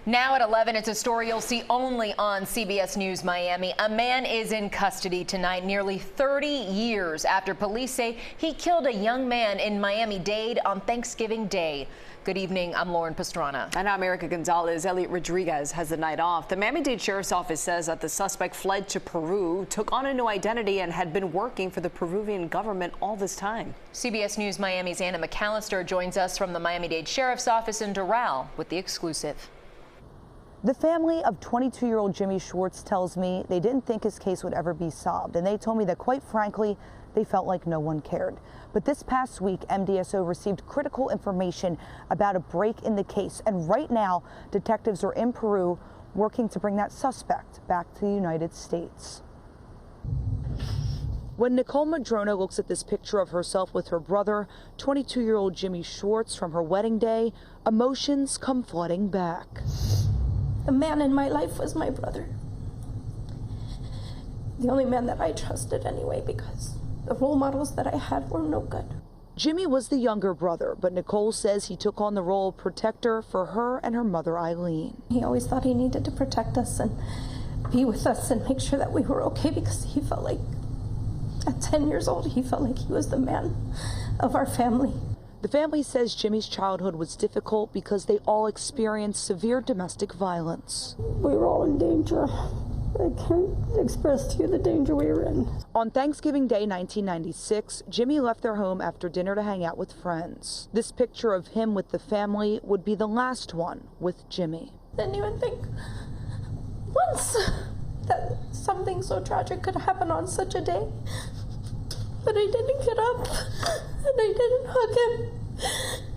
Now at 11, it's a story you'll see only on CBS News Miami. A man is in custody tonight, nearly 30 years after police say he killed a young man in Miami-Dade on Thanksgiving Day. Good evening, I'm Lauren Pastrana. And I'm Erica Gonzalez. Elliot Rodriguez has the night off. The Miami-Dade Sheriff's Office says that the suspect fled to Peru, took on a new identity, and had been working for the Peruvian government all this time. CBS News Miami's Anna McAllister joins us from the Miami-Dade Sheriff's Office in Doral with the exclusive. The family of 22-year-old Jimmy Schwartz tells me they didn't think his case would ever be solved, and they told me that, quite frankly, they felt like no one cared. But this past week, MDSO received critical information about a break in the case, and right now, detectives are in Peru working to bring that suspect back to the United States. When Nicole Madrona looks at this picture of herself with her brother, 22-year-old Jimmy Schwartz, from her wedding day, emotions come flooding back. The man in my life was my brother. The only man that I trusted anyway, because the role models that I had were no good. Jimmy was the younger brother, but Nicole says he took on the role of protector for her and her mother, Eileen. He always thought he needed to protect us and be with us and make sure that we were okay, because he felt like, at 10 years old, he felt like he was the man of our family. The family says Jimmy's childhood was difficult because they all experienced severe domestic violence. We were all in danger. I can't express to you the danger we were in. On Thanksgiving Day 1996, Jimmy left their home after dinner to hang out with friends. This picture of him with the family would be the last one with Jimmy. Didn't even think once that something so tragic could happen on such a day. But I didn't get up, and I didn't hug him,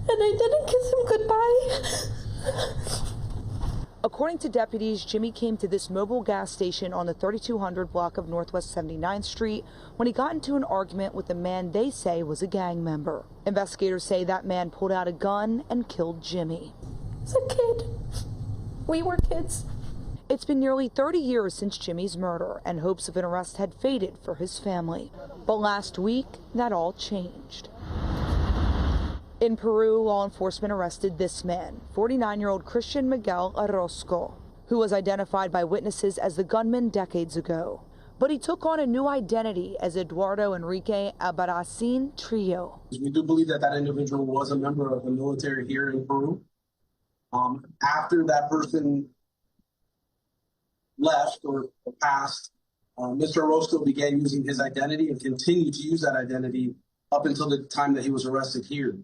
and I didn't kiss him goodbye. According to deputies, Jimmy came to this mobile gas station on the 3200 block of Northwest 79th Street when he got into an argument with a man they say was a gang member. Investigators say that man pulled out a gun and killed Jimmy. As a kid, we were kids. It's been nearly 30 years since Jimmy's murder, and hopes of an arrest had faded for his family. But last week, that all changed. In Peru, law enforcement arrested this man, 49-year-old Christian Miguel Orozco, who was identified by witnesses as the gunman decades ago. But he took on a new identity as Eduardo Enrique Albarracin Trillo. We do believe that that individual was a member of the military here in Peru. After that person left or passed, Mr. Orozco began using his identity and continued to use that identity up until the time that he was arrested here.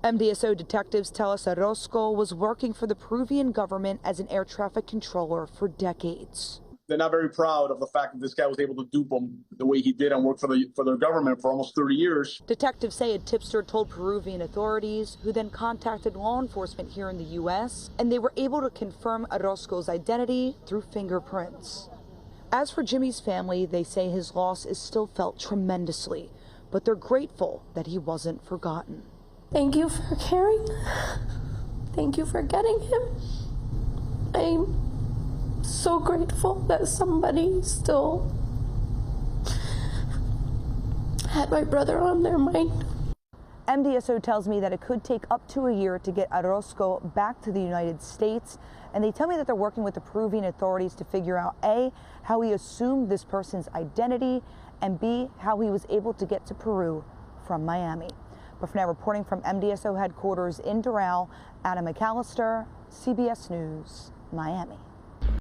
MDSO detectives tell us Orozco was working for the Peruvian government as an air traffic controller for decades. They're not very proud of the fact that this guy was able to dupe them the way he did and work for the government for almost 30 years. Detectives say a tipster told Peruvian authorities, who then contacted law enforcement here in the U.S., and they were able to confirm Orozco's identity through fingerprints. As for Jimmy's family, they say his loss is still felt tremendously, but they're grateful that he wasn't forgotten. Thank you for caring. Thank you for getting him. I'm so grateful that somebody still had my brother on their mind. MDSO tells me that it could take up to a year to get Orozco back to the United States, and they tell me that they're working with the Peruvian authorities to figure out A, how he assumed this person's identity, and B, how he was able to get to Peru from Miami. But for now, reporting from MDSO headquarters in Doral, Anna McAllister, CBS News, Miami.